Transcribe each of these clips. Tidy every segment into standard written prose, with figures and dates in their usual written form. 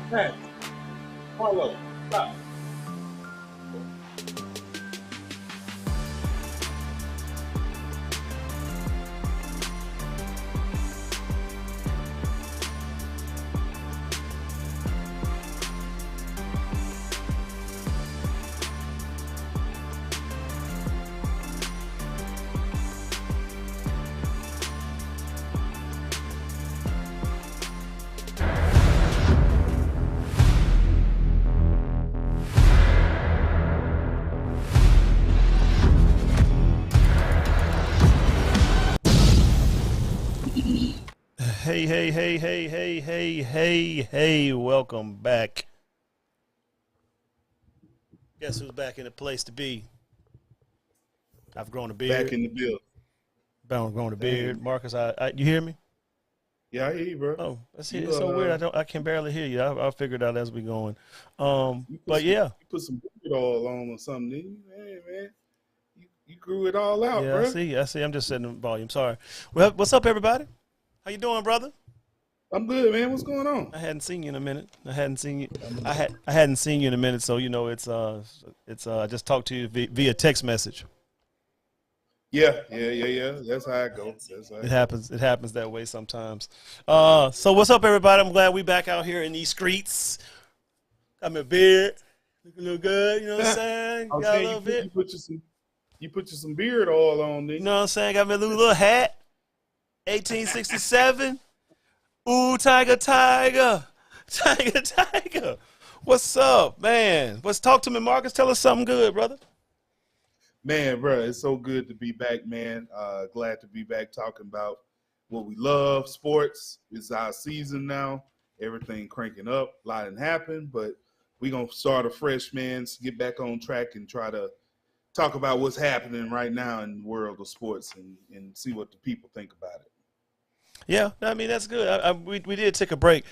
Hey, Marlo, stop. Hey, welcome back. Guess who's back in the place to be? I've grown a Back beard. in the building. I've grown a beard. Dang. Marcus, you hear me? Yeah, I hear you, bro. Oh, that's it. You It's so weird. I can barely hear you. I'll figure it out as we going. you put But some yeah, you put some beard oil on or something, didn't you? Hey, man. You grew it all out, yeah. I bro. see. I see. I'm just setting the volume. Sorry. Well, what's up, everybody? How you doing, brother? I'm good, man. What's going on? I hadn't seen you in a minute. I hadn't seen you. I hadn't seen you in a minute. So it's I just talked to you via text message. Yeah. That's how I go. That's how It I go. happens. It happens that way sometimes. So what's up, everybody? I'm glad we back out here in these streets. Got my beard, looking a little good. You know what I'm saying? I'm Got a saying little bit. you put you some beard oil on, You didn't know you? what I'm saying? Got my little hat. 1867. Ooh, tiger, tiger, tiger, tiger. What's up, man? Let's talk to me, Marcus. Tell us something good, brother. Man, bro, it's so good to be back, man. Glad to be back talking about what we love, sports. It's our season now. Everything cranking up. A lot didn't happen, but we're gonna start afresh, man. Get back on track and try to talk about what's happening right now in the world of sports and see what the people think about it. Yeah, I mean that's good. We did take a break.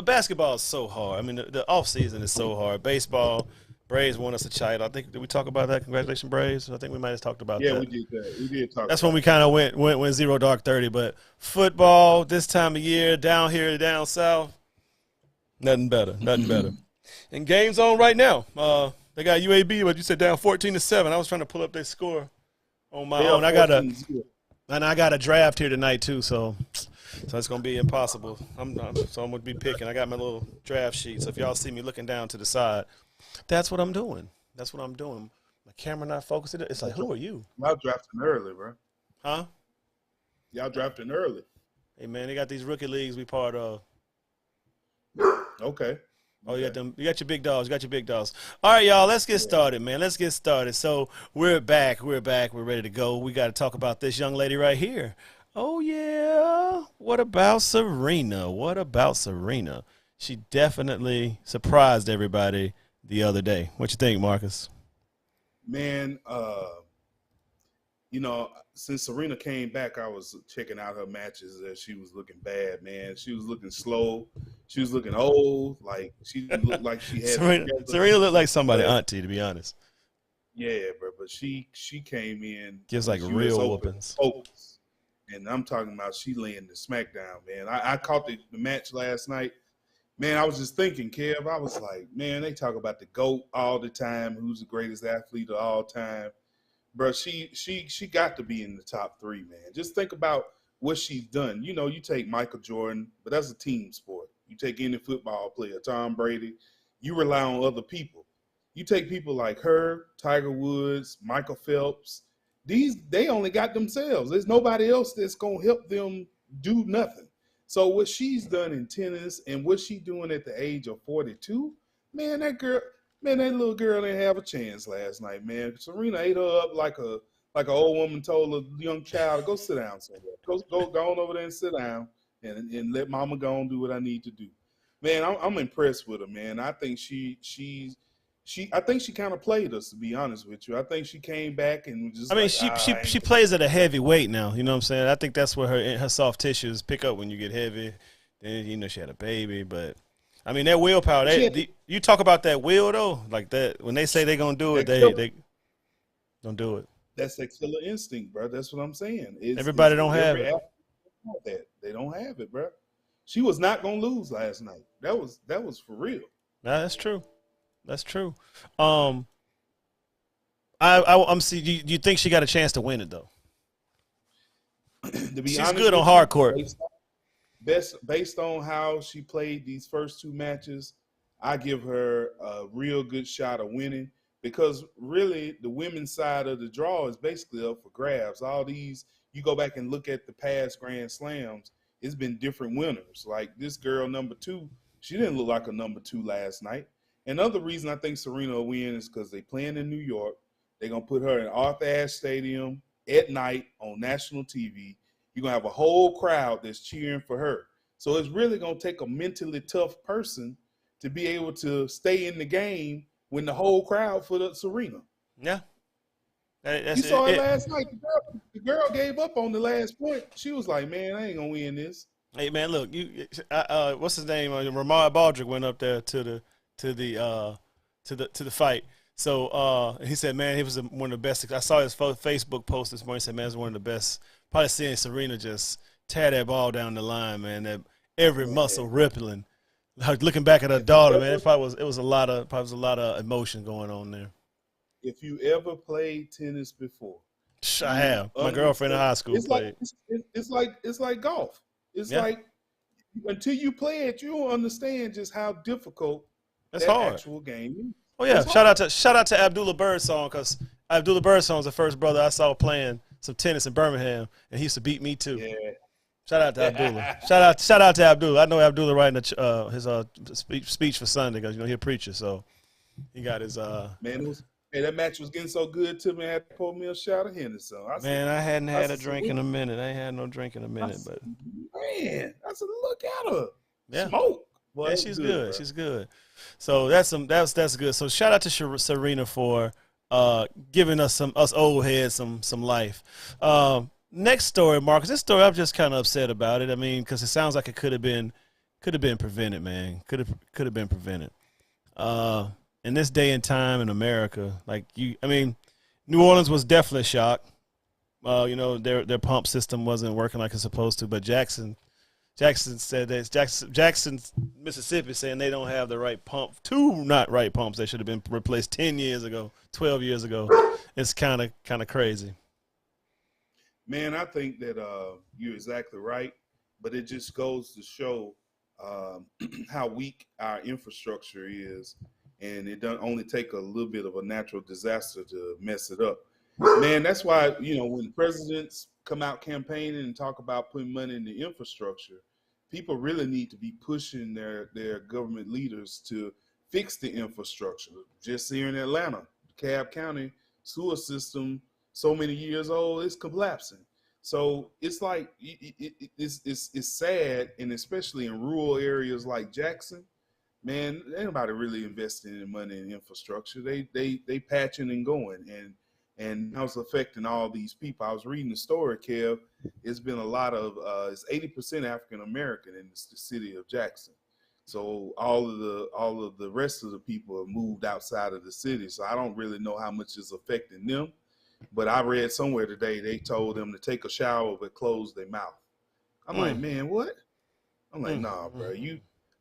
Basketball is so hard. I mean the off season is so hard. Baseball, Braves won us a title. I think did we talk about that? Congratulations, Braves. I think we might have talked about Yeah, that. we did that. We did talk That's when we about kind of went zero dark 30. But football this time of year down here down south, nothing better, nothing better. that. And games on right now. They got UAB, but you said down 14-7. I was trying to pull up their score on my They are own. I got a 14-0. and I got a draft here tonight too, so it's gonna be impossible. So I'm gonna be picking. I got my little draft sheet. So if y'all see me looking down to the side, that's what I'm doing. That's what I'm doing. My camera not focused. It's like, who are you? Y'all drafting early, bro. Huh? Y'all drafting early. Hey man, they got these rookie leagues we part of. Okay. Oh, you got Okay. them. You got your big dogs. You got your big dogs. All right, y'all. Let's get Yeah. started, man. Let's get started. So we're back. We're back. We're ready to go. We got to talk about this young lady right here. Oh yeah. What about Serena? What about Serena? She definitely surprised everybody the other day. What you think, Marcus? Man, since Serena came back, I was checking out her matches. She was looking bad, man. She was looking slow. She was looking old. Like she didn't look like she had it together. Serena looked like somebody But auntie, to be honest. yeah, bro. But she came in Gives the like U.S. real Open whoopings. focus, and I'm talking about she laying the smackdown, man. I caught the match last night. Man, I was just thinking, Kev. I was like, man, they talk about the GOAT all the time. Who's the greatest athlete of all time? Bro, she got to be in the top three, man. Just think about what she's done. You know, you take Michael Jordan, but that's a team sport. You take any football player, Tom Brady, you rely on other people. You take people like her, Tiger Woods, Michael Phelps. They only got themselves. There's nobody else that's gonna help them do nothing. So what she's done in tennis and what she's doing at the age of 42, man, that little girl didn't have a chance last night, man. Serena ate her up like an old woman told a young child, go sit down somewhere. Go on over there and sit down and let mama go and do what I need to do. Man, I'm impressed with her, man. I think I think she kind of played us, to be honest with you. I think she came back and was I just mean, like, she she I she ain't. plays at a heavy weight now. You know what I'm saying? I think that's where her soft tissues pick up when you get heavy. Then she had a baby, but I mean that willpower. She had You talk about that will though, like that when they say they're gonna do it, that they don't do it. that's that killer instinct, bro. That's what I'm saying. It's Everybody don't have every it. athlete have that. They don't have it, bro. she was not gonna lose last night. That was for real. Nah, that's true. That's true. Um, I'm see. Do you think she got a chance to win it though? To be She's honest good on with you, hard court. based on how she played these first two matches, I give her a real good shot of winning because really the women's side of the draw is basically up for grabs. All these, you go back and look at the past Grand Slams, it's been different winners. Like this girl, number two, she didn't look like a number two last night. Another reason I think Serena will win is because they playing in New York. They're going to put her in Arthur Ashe Stadium at night on national TV. You're going to have a whole crowd that's cheering for her. So it's really going to take a mentally tough person to be able to stay in the game when the whole crowd for the Serena. Yeah. You saw it last night. The girl gave up on the last point. She was like, man, I ain't going to win this. Hey, man, look, what's his name? Ramon Baldrick went up there to the fight. So he said, man, he was one of the best. I saw his Facebook post this morning. He said, man, it's one of the best. Probably seeing Serena just tear that ball down the line, man. That every muscle rippling. Looking back at her daughter, man, it was a lot of emotion going on there. If you ever played tennis before, I have. My girlfriend in high school played. It's like golf. It's like until you play it, you don't understand just how difficult that hard. Actual game is. Oh yeah, shout out to Abdullah Birdsong because Abdullah Birdsong is the first brother I saw playing some tennis in Birmingham, and he used to beat me too. Yeah. Shout out to Abdullah. shout out to Abdullah. I know Abdullah writing his speech for Sunday because he's a preacher, so he got his man. That match was getting so good to me. I had to pour me a shot of Henderson. I hadn't had a drink in a minute. I ain't had no drink in a minute, but man, I said, look at her. Yeah. Smoke. Boy, yeah, she's good. She's good. So that's good. So shout out to Serena for giving us old heads some life. Next story, Marcus. This story I'm just kind of upset about it. I mean, because it sounds like it could have been prevented, man. Could have been prevented. In this day and time in America, New Orleans was definitely a shock. Their pump system wasn't working like it's supposed to, but Jackson said that Jackson, Mississippi, saying they don't have the right pump. Two not right pumps. They should have been replaced 10 years ago, 12 years ago. It's kind of crazy. Man, I think that you're exactly right, but it just goes to show how weak our infrastructure is, and it doesn't only take a little bit of a natural disaster to mess it up. Man, that's why, when presidents come out campaigning and talk about putting money in the infrastructure, people really need to be pushing their government leaders to fix the infrastructure. Just here in Atlanta, DeKalb County sewer system, so many years old, it's collapsing. So it's like it's sad, and especially in rural areas like Jackson, man, ain't nobody really investing in money in infrastructure. They patching and going, and that was affecting all these people. I was reading the story, Kev. It's been a lot of it's 80% African American in the city of Jackson. So all of the rest of the people have moved outside of the city. So I don't really know how much is affecting them. But I read somewhere today they told them to take a shower but close their mouth. I'm like, man, what? I'm like, nah, bro.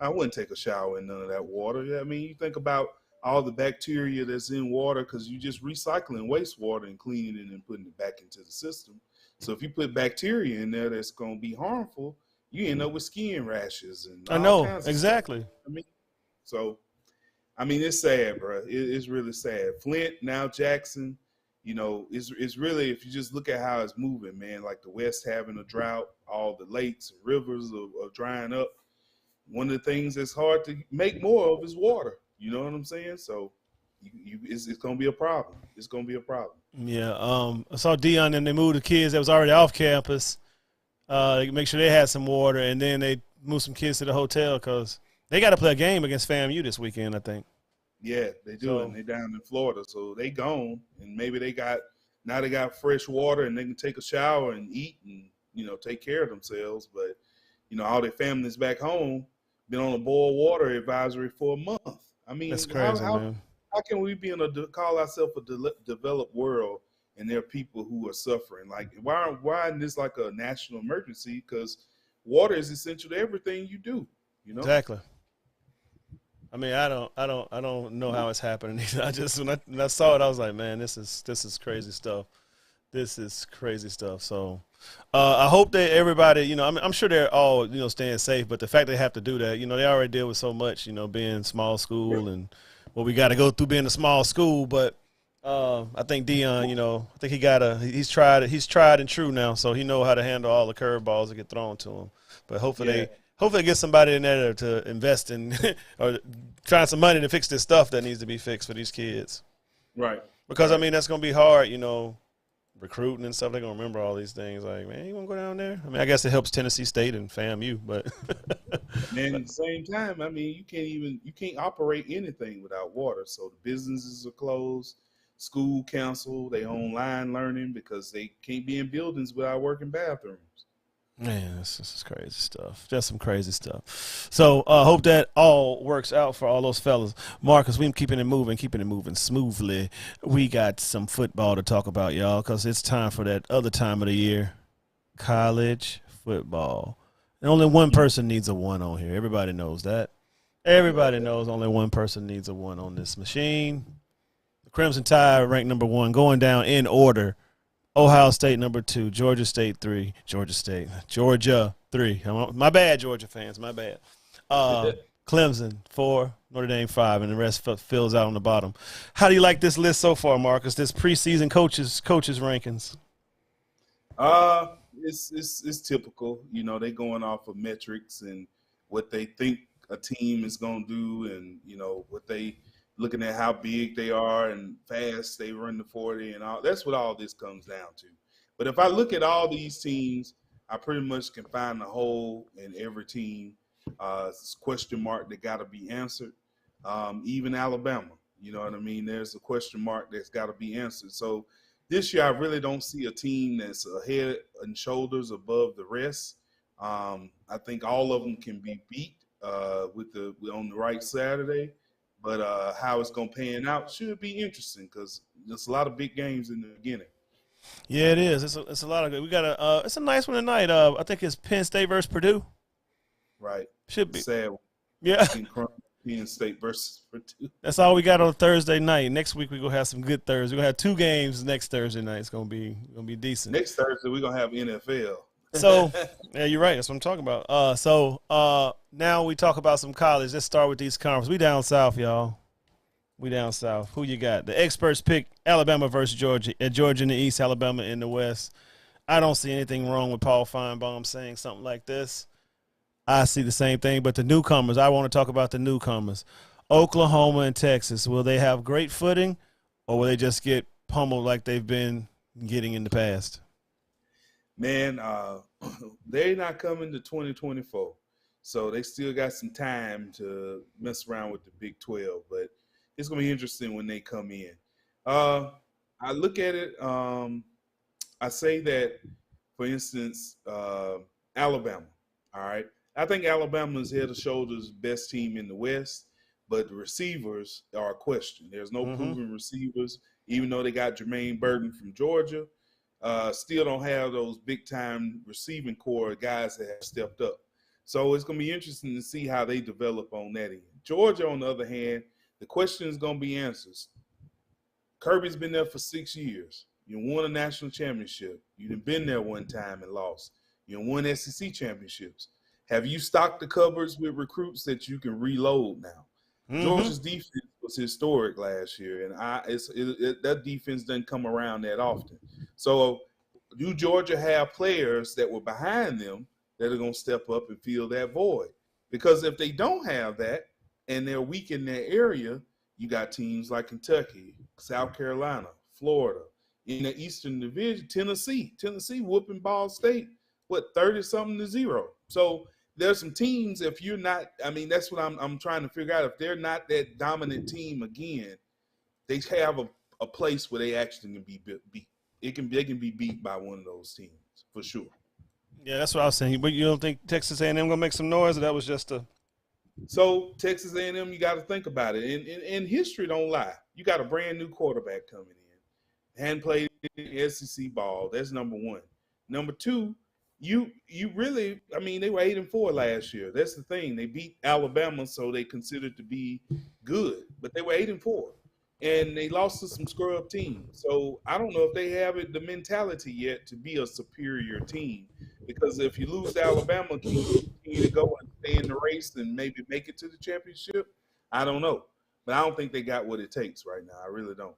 I wouldn't take a shower in none of that water. I mean, you think about all the bacteria that's in water because you're just recycling wastewater and cleaning it and putting it back into the system. So if you put bacteria in there that's going to be harmful, you end up with skin rashes and all kinds of exactly. Stuff. It's sad, bro. It's really sad. Flint, now Jackson. It's really, if you just look at how it's moving, man, like the West having a drought, all the lakes and rivers are drying up. One of the things that's hard to make more of is water. You know what I'm saying? So it's going to be a problem. It's going to be a problem. Yeah. I saw Dion and they moved the kids that was already off campus. Make sure they had some water, and then they moved some kids to the hotel because they got to play a game against FAMU this weekend, I think. Yeah, they do, and they're down in Florida, so they gone, and maybe they got fresh water, and they can take a shower and eat and take care of themselves. But all their families back home been on a boil water advisory for a month. I mean, that's crazy, man. How can we be call ourselves a developed world, and there are people who are suffering? Like, why isn't this like a national emergency? Because water is essential to everything you do. You know. Exactly. I mean, I don't know how it's happening. I just when I saw it, I was like, man, this is crazy stuff. This is crazy stuff. So, I hope that everybody, I'm sure they're all, staying safe. But the fact they have to do that, they already deal with so much, being small school and what we got to go through being a small school. But I think Dion, I think he's tried and true now, so he know how to handle all the curveballs that get thrown to him. But hopefully get somebody in there to invest in or try some money to fix this stuff that needs to be fixed for these kids. Right. Because I mean that's gonna be hard, recruiting and stuff. They're gonna remember all these things. Like, man, you wanna go down there? I mean, I guess it helps Tennessee State and FAMU, but and at the same time, I mean, you can't operate anything without water. So the businesses are closed, school cancel, they online learning because they can't be in buildings without working bathrooms. man, this is crazy stuff. Just some crazy stuff. So hope that all works out for all those fellas. Marcus, we keeping it moving smoothly. We got some football to talk about, y'all, because it's time for that other time of the year, college football. And only one person needs a one on here. Everybody knows that. Everybody knows only one person needs a one on this machine. The Crimson Tide ranked number 1, going down in order. Ohio State number 2, Georgia 3. My bad, Georgia fans, my bad. Clemson 4, Notre Dame 5, and the rest fills out on the bottom. How do you like this list so far, Marcus? This preseason coaches rankings. It's typical. They going off of metrics and what they think a team is going to do, and what they looking at how big they are and fast they run the 40 and all. That's what all this comes down to. But if I look at all these teams, I pretty much can find a hole in every team. Question mark that got to be answered. Even Alabama, you know what I mean? There's a question mark that's got to be answered. So this year I really don't see a team that's a head and shoulders above the rest. I think all of them can be beat on the right Saturday. But how it's going to pan out should be interesting because there's a lot of big games in the beginning. Yeah, it is. It's a lot of good. We got it's a nice one tonight. I think it's Penn State versus Purdue. Right. Should be. Sad. Yeah. Penn State versus Purdue. That's all we got on Thursday night. Next week we're gonna have some good Thursdays. We're gonna have 2 games next Thursday night. It's gonna be decent. Next Thursday we're gonna have NFL. So yeah, you're right. That's what I'm talking about. So now we talk about some college. Let's start with these conferences. We down south, y'all. We down south. Who you got? The experts pick Alabama versus Georgia. Georgia in the east, Alabama in the west. I don't see anything wrong with Paul Feinbaum saying something like this. I see the same thing. But the newcomers, I want to talk about the newcomers. Oklahoma and Texas. Will they have great footing, or will they just get pummeled like they've been getting in the past? Man, they're not coming to 2024, so they still got some time to mess around with the Big 12. But it's going to be interesting when they come in. I look at it. I say that, for instance, Alabama. All right, I think Alabama is head and shoulders best team in the West, but the receivers are a question. There's no proven receivers, even though they got Jermaine Burton from Georgia. Still don't have those big-time receiving core guys that have stepped up. So it's going to be interesting to see how they develop on that end. Georgia, on the other hand, the question is going to be answers. Kirby's been there for 6 years. You won a national championship. You've been there one time and lost. You won SEC championships. Have you stocked the cupboards with recruits that you can reload now? Georgia's defense was historic last year, and that defense doesn't come around that often. So do Georgia have players that were behind them that are going to step up and fill that void? Because if they don't have that and they're weak in their area, you got teams like Kentucky, South Carolina, Florida. In the Eastern Division, Tennessee whooping Ball State, 30-something to 0. So there's some teams, if you're not, I mean, that's what I'm trying to figure out. If they're not that dominant team again, they have a place where they actually can be beat. They can be beat by one of those teams for sure. Yeah, that's what I was saying. But you don't think Texas A&M gonna make some noise, or that was just a? So Texas A&M, you got to think about it. And history don't lie. You got a brand new quarterback coming in, hadn't played SEC ball. That's number one. Number two, you really, I mean, they were 8-4 last year. That's the thing. They beat Alabama, so they considered to be good, but they were 8-4, and they lost to some scrub teams. So I don't know if they have the mentality yet to be a superior team. Because if you lose to Alabama, can you continue to go and stay in the race and maybe make it to the championship? I don't know, but I don't think they got what it takes right now. I really don't.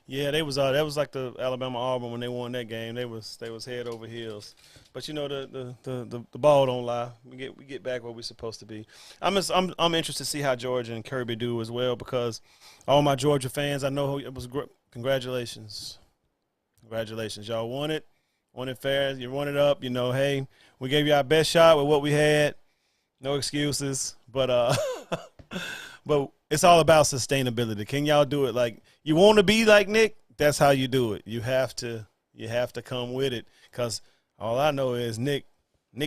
Yeah, they was that was like the Alabama Auburn when they won that game. They was head over heels. But you know the ball don't lie. We get back where we're supposed to be. I'm interested to see how Georgia and Kirby do as well, because all my Georgia fans, I know it was congratulations. Congratulations. Y'all won it fair. You won it up, hey, we gave you our best shot with what we had. No excuses. But but it's all about sustainability. Can y'all do it? Like, you want to be like Nick? That's how you do it. You have to come with it, because all I know is Nick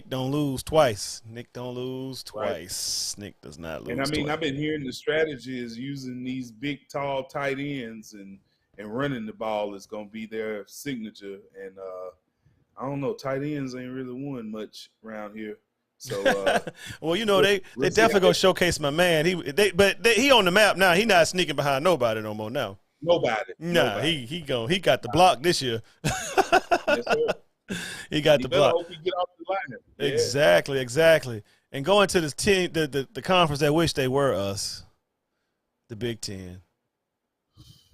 don't lose twice. Nick don't lose twice. Right. Nick does not lose. And I mean, twice. I've been hearing the strategy is using these big, tall tight ends and running the ball is going to be their signature. And I don't know, tight ends ain't really won much around here. So, well, they definitely gonna showcase my man. He on the map now. He not sneaking behind nobody no more now. Nobody. He got the block this year. Yes, sir. He got the block. Hope he get off the line. Yeah. Exactly. And going to this team, the conference that wish they were us, the Big Ten.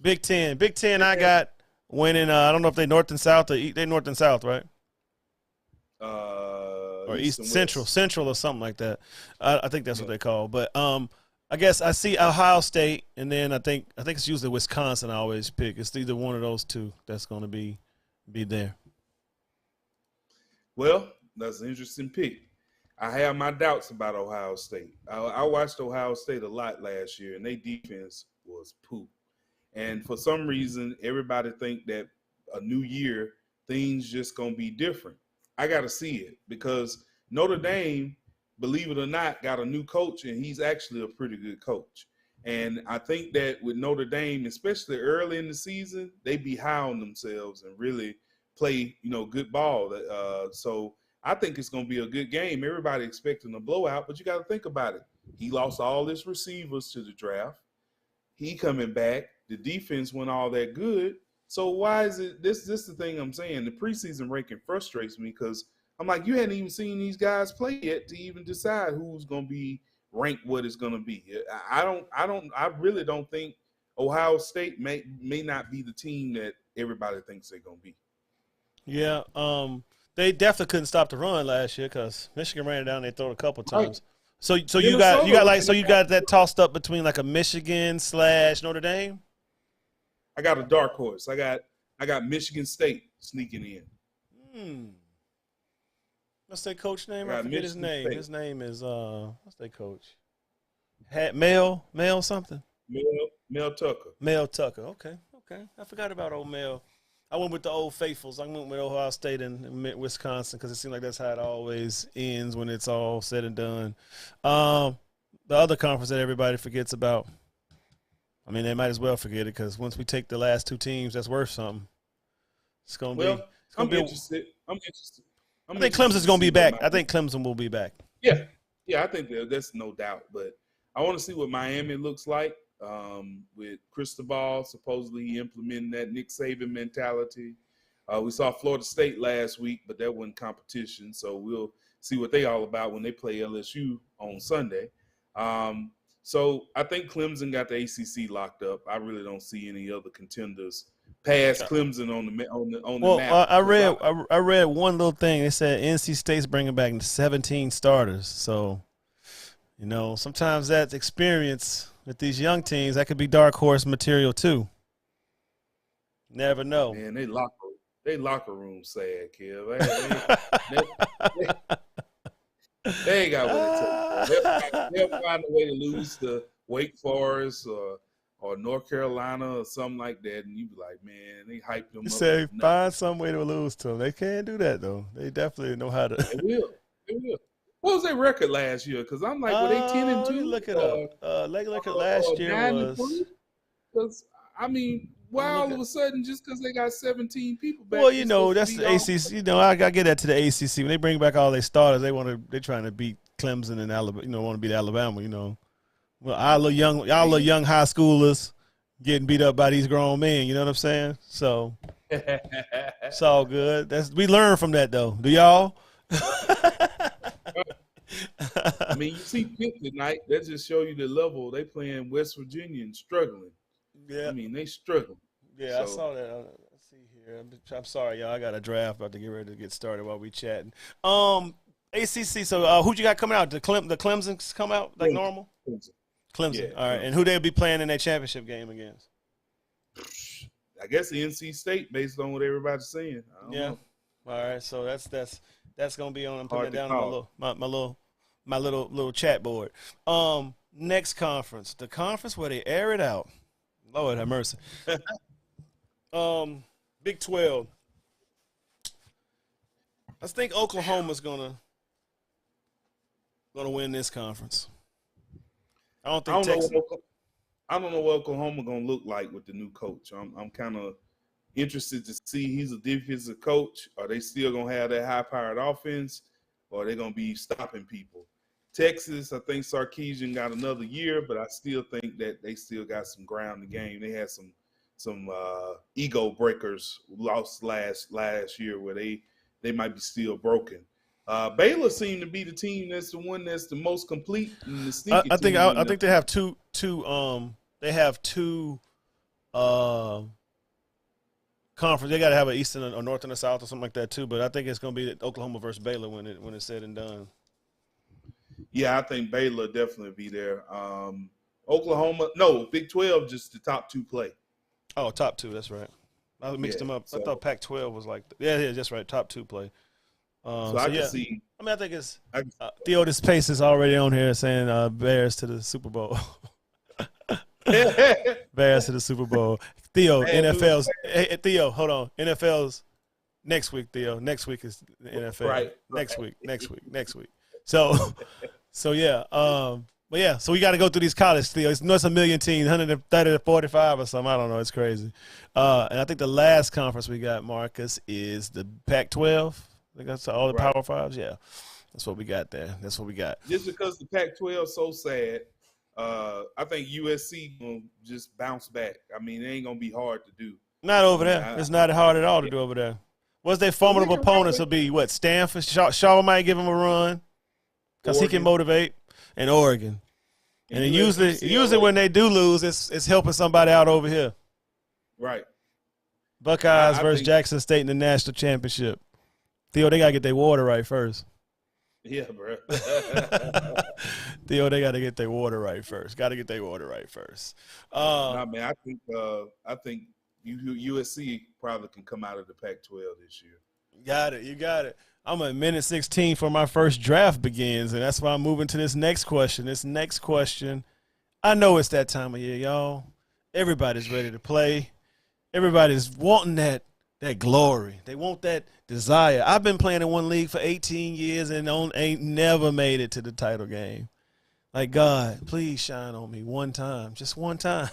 Big Ten. I got winning. I don't know if they North and South. They North and South, right? Or East Central or something like that. I think that's what they call. But I guess I see Ohio State, and then I think it's usually Wisconsin I always pick. It's either one of those two that's going to be there. Well, that's an interesting pick. I have my doubts about Ohio State. I watched Ohio State a lot last year, and their defense was poop. And for some reason, everybody think that a new year, things just going to be different. I got to see it, because Notre Dame, believe it or not, got a new coach, and he's actually a pretty good coach. And I think that with Notre Dame, especially early in the season, they be high on themselves and really play, good ball. So I think it's going to be a good game. Everybody expecting a blowout, but you got to think about it. He lost all his receivers to the draft. He coming back. The defense went all that good. So why is it this is the thing I'm saying? The preseason ranking frustrates me, because I'm like, you hadn't even seen these guys play yet to even decide who's going to be ranked what it's going to be. I really don't think Ohio State may not be the team that everybody thinks they're going to be. Yeah, they definitely couldn't stop the run last year, because Michigan ran it down their throat a couple times. Right. So you got that tossed up between like a Michigan / Notre Dame? I got a dark horse. I got Michigan State sneaking in. What's that coach name? I forget his name. State. His name is what's that coach? Mel something. Mel Tucker. Mel Tucker. Okay. I forgot about old Mel. I went with the old faithfuls. I went with Ohio State and Wisconsin, because it seems like that's how it always ends when it's all said and done. The other conference that everybody forgets about. I mean, they might as well forget it, because once we take the last two teams, that's worth something. It's going to be. I'm interested. I think Clemson's going to be back. I think Clemson will be back. Yeah, I think that's no doubt. But I want to see what Miami looks like with Cristobal supposedly implementing that Nick Saban mentality. We saw Florida State last week, but that wasn't competition. So we'll see what they all about when they play LSU on Sunday. So I think Clemson got the ACC locked up. I really don't see any other contenders past Clemson on the map. Well, I read one little thing. They said NC State's bringing back 17 starters. So, sometimes that experience with these young teams, that could be dark horse material too. Never know. Man, they locker room sad, kid. They ain't got what it takes. They'll find a way to lose to Wake Forest or North Carolina or something like that, and you be like, man, they hyped them up. Say find some way to lose to them. They can't do that though. They definitely know how to. They will. What was their record last year? Because I'm like, were they 10-2? Look it up. Look at last year was. Because I mean, Why all of a sudden just because they got 17 people back? Well, you know, that's the ACC. You know, I get that to the ACC. When they bring back all their starters, they're trying to beat Clemson and Alabama. You know, want to beat Alabama. You know, well, y'all little young high schoolers getting beat up by these grown men. You know what I'm saying? So it's all good. We learn from that, though. Do y'all? I mean, you see Pitt tonight. That just show you the level they playing West Virginia and struggling. Yeah, I mean they struggling. Yeah, so. I saw that. Let's see here. I'm sorry, y'all. I got a draft about to get ready to get started while we chatting. ACC. So who you got coming out? The Clemson's come out like normal. Clemson. Yeah, all right. And who they'll be playing in that championship game against? I guess the NC State, based on what everybody's saying. I don't know. All right. So that's gonna be on. I'm putting it down on my little chat board. Next conference, the conference where they air it out. Lord have mercy. Big 12. I think Oklahoma's gonna win this conference. I don't know what Oklahoma gonna look like with the new coach. I'm kind of interested to see. He's a defensive coach. Are they still gonna have that high-powered offense, or are they gonna be stopping people? Texas, I think Sarkisian got another year, but I still think that they still got some ground to gain. They had some ego breakers lost last year where they might be still broken. Baylor seemed to be the team that's the one that's the most complete and the sneaky I think they have two conference. They got to have an Eastern or North and a South or something like that too. But I think it's going to be Oklahoma versus Baylor when it's said and done. Yeah, I think Baylor definitely be there. Oklahoma, no, Big 12, just the top two play. Oh, top two, that's right. I mixed them up. So, I thought Pac-12 was like – yeah, that's right, top two play. So I can see – I mean, I think it's Theodis Pace is already on here saying Bears to the Super Bowl. Bears to the Super Bowl. Theo, NFL's – hey, Theo, hold on. NFL's next week, Theo. Next week is the NFL. Right. Next week. So yeah. But yeah, so we got to go through these college, Theo. It's a million teams, 130 to 45 or something. I don't know. It's crazy. And I think the last conference we got, Marcus, is the Pac-12. I think that's all the Power Fives. Yeah, that's what we got there. That's what we got. Just because the Pac-12 is so sad, I think USC will just bounce back. I mean, it ain't going to be hard to do. Not over there. It's not hard at all to do over there. What's their formidable opponents will be? What, Stanford? Shaw might give them a run because he can motivate. And Oregon. And then usually when they do lose, it's helping somebody out over here. Right. Buckeyes versus Jackson State in the national championship. Theo, they got to get their water right first. Yeah, bro. Theo, they got to get their water right first. Got to get their water right first. Nah, man, I think USC probably can come out of the Pac-12 this year. You got it. I'm at minute 16 for my first draft begins, and that's why I'm moving to this next question. I know it's that time of year, y'all. Everybody's ready to play. Everybody's wanting that glory. They want that desire. I've been playing in one league for 18 years and ain't never made it to the title game. Like, God, please shine on me one time, just one time.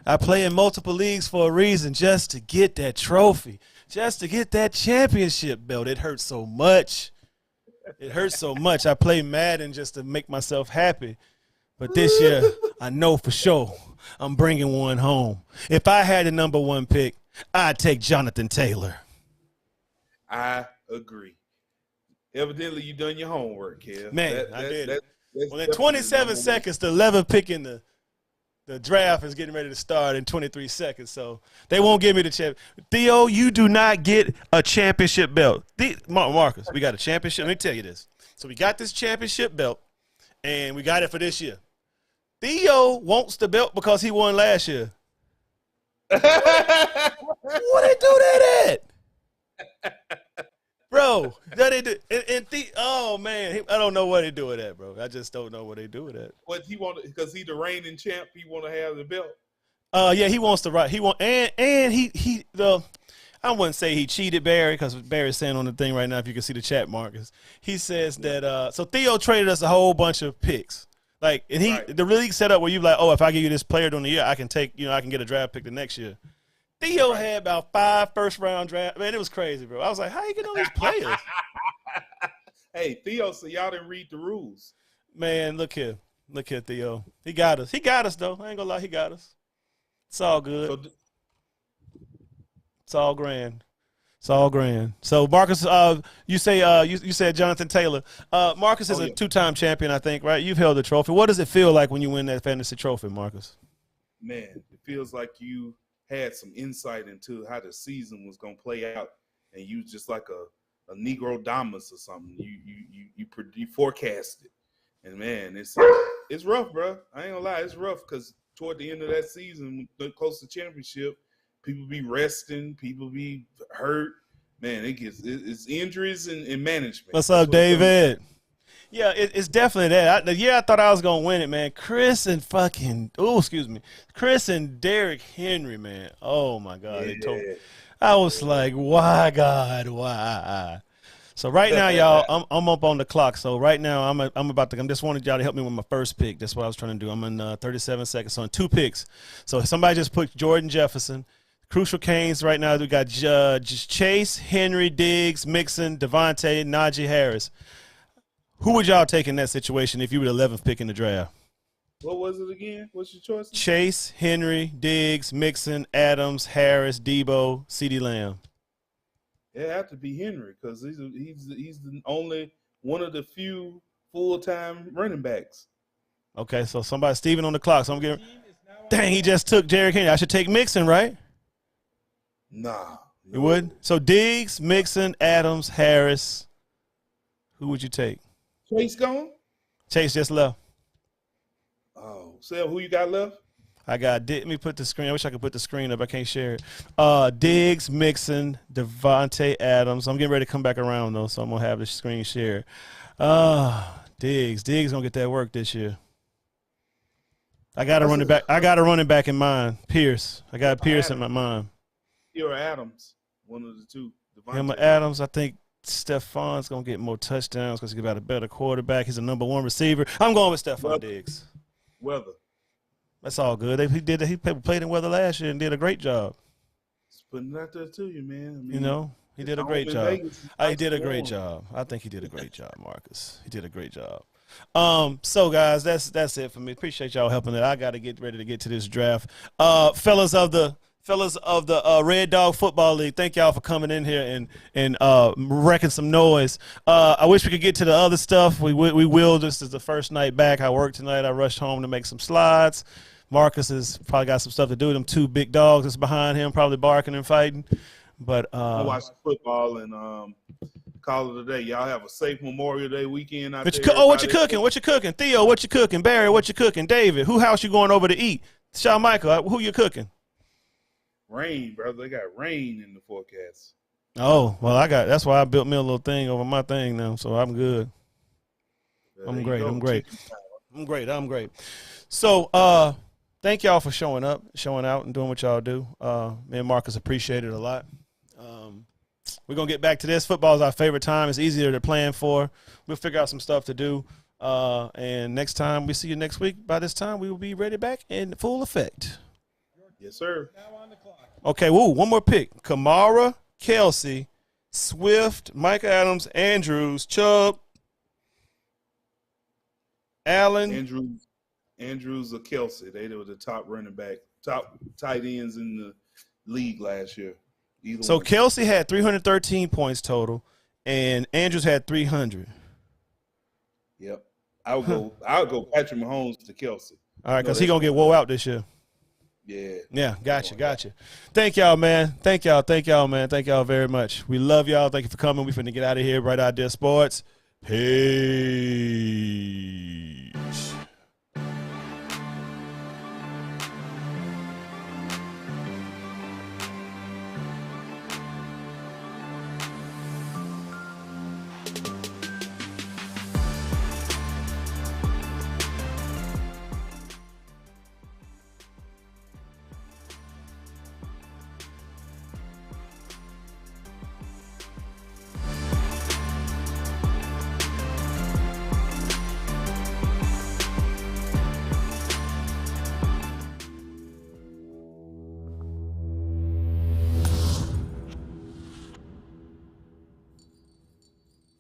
I play in multiple leagues for a reason, just to get that trophy. Just to get that championship belt. It hurts so much. I play Madden just to make myself happy. But this year, I know for sure I'm bringing one home. If I had the number one pick, I'd take Jonathan Taylor. I agree. Evidently, you done your homework, Kev. Man, I did. Well, in 27 seconds, the 11th pick in the draft is getting ready to start in 23 seconds, so they won't give me the champ. Theo, you do not get a championship belt. Marcus, we got a championship. Let me tell you this. So we got this championship belt, and we got it for this year. Theo wants the belt because he won last year. What they do that at? Bro, oh, man, I don't know what they do with that, bro. I just don't know what they do with that. What he want, because he the reigning champ, he want to have the belt. Yeah, he wants to right. He want and he I wouldn't say he cheated Barry because Barry's saying on the thing right now. If you can see the chat, Marcus, he says that. So Theo traded us a whole bunch of picks. Like, and the league set up where you like, oh, if I give you this player during the year, I can take, I can get a draft pick the next year. Theo had about 5 first-round draft. Man, it was crazy, bro. I was like, how you get all these players? Hey, Theo, so y'all didn't read the rules. Man, look here. Look here, Theo. He got us. He got us, though. I ain't gonna lie, he got us. It's all good. So, It's all grand. It's all grand. So Marcus, you say you said Jonathan Taylor. Marcus is a 2-time champion, I think, right? You've held the trophy. What does it feel like when you win that fantasy trophy, Marcus? man, it feels like you had some insight into how the season was gonna play out, and you just like a Negro Damas or something. You forecast it, and man, it's rough, bro. I ain't gonna lie, it's rough because toward the end of that season, close to championship, people be resting, people be hurt. Man, it's injuries and management. What's up, David? Yeah, it's definitely that. The year I thought I was gonna win it, man. Chris and Derrick Henry, man. Oh my God, Yeah. they told me. I was like, why, God, why? So right now, y'all, I'm up on the clock. So right now, I'm just wanted y'all to help me with my first pick. That's what I was trying to do. I'm in 37 seconds, so in 2 picks. So somebody just put Jordan Jefferson. Crucial Canes right now. We got just Chase, Henry, Diggs, Mixon, Devontae, Najee Harris. Who would y'all take in that situation if you were the 11th pick in the draft? What was it again? What's your choice? Chase, Henry, Diggs, Mixon, Adams, Harris, Debo, CeeDee Lamb. It had to be Henry because he's the only one of the few full-time running backs. Okay, so Steven on the clock. So I'm getting. Dang, he just took Derrick Henry. I should take Mixon, right? Nah. You would? So Diggs, Mixon, Adams, Harris. Who would you take? Chase gone? Chase just left. Oh, so who you got left? I got. Let me put the screen. I wish I could put the screen up. I can't share it. Diggs, Mixon, Devontae Adams. I'm getting ready to come back around though, so I'm gonna have the screen shared. Diggs gonna get that work this year. I got a running back. I got a running back in mind. Pierce. I got Pierce in my mind. You're Adams. One of the two. Him or Adams. I think Stephon's gonna get more touchdowns because he got a better quarterback. He's a #1 receiver. I'm going with Stephon Diggs. Weather. That's all good. He played in weather last year and did a great job. Just putting it out there to you, man. I mean, You know, he did a great job. He did a great job. I think he did a great job, Marcus. He did a great job. So guys, that's it for me. Appreciate y'all helping it. I got to get ready to get to this draft. Fellas of the Red Dog Football League, thank y'all for coming in here and wrecking some noise. I wish we could get to the other stuff. We will. This is the first night back. I worked tonight. I rushed home to make some slides. Marcus has probably got some stuff to do. Them 2 big dogs that's behind him, probably barking and fighting. But I watched football and call it a day. Y'all have a safe Memorial Day weekend out there. What you cooking? What you cooking? Theo, what you cooking? Barry, what you cooking? David, who house you going over to eat? Shawn Michael, who you cooking? Rain, brother. They got rain in the forecast. Oh, well, that's why I built me a little thing over my thing now, so I'm good. I'm great. So, thank y'all for showing out, and doing what y'all do. Me and Marcus appreciate it a lot. We're going to get back to this. Football is our favorite time. It's easier to plan for. We'll figure out some stuff to do. And next time we see you next week, by this time, we will be ready back in full effect. Yes, sir. Now on the clock. Okay, one more pick. Kamara, Kelsey, Swift, Mike Adams, Andrews, Chubb, Allen. Andrews or Kelsey. They were the top running back, top tight ends in the league last year. So Kelsey had 313 points total, and Andrews had 300. Yep. I'll go Patrick Mahomes to Kelsey. All right, because he's going to get woe out this year. Yeah. Yeah, gotcha. Thank y'all, man. Thank y'all, man. Thank y'all very much. We love y'all. Thank you for coming. We finna get out of here. Right Idea Sports. Peace.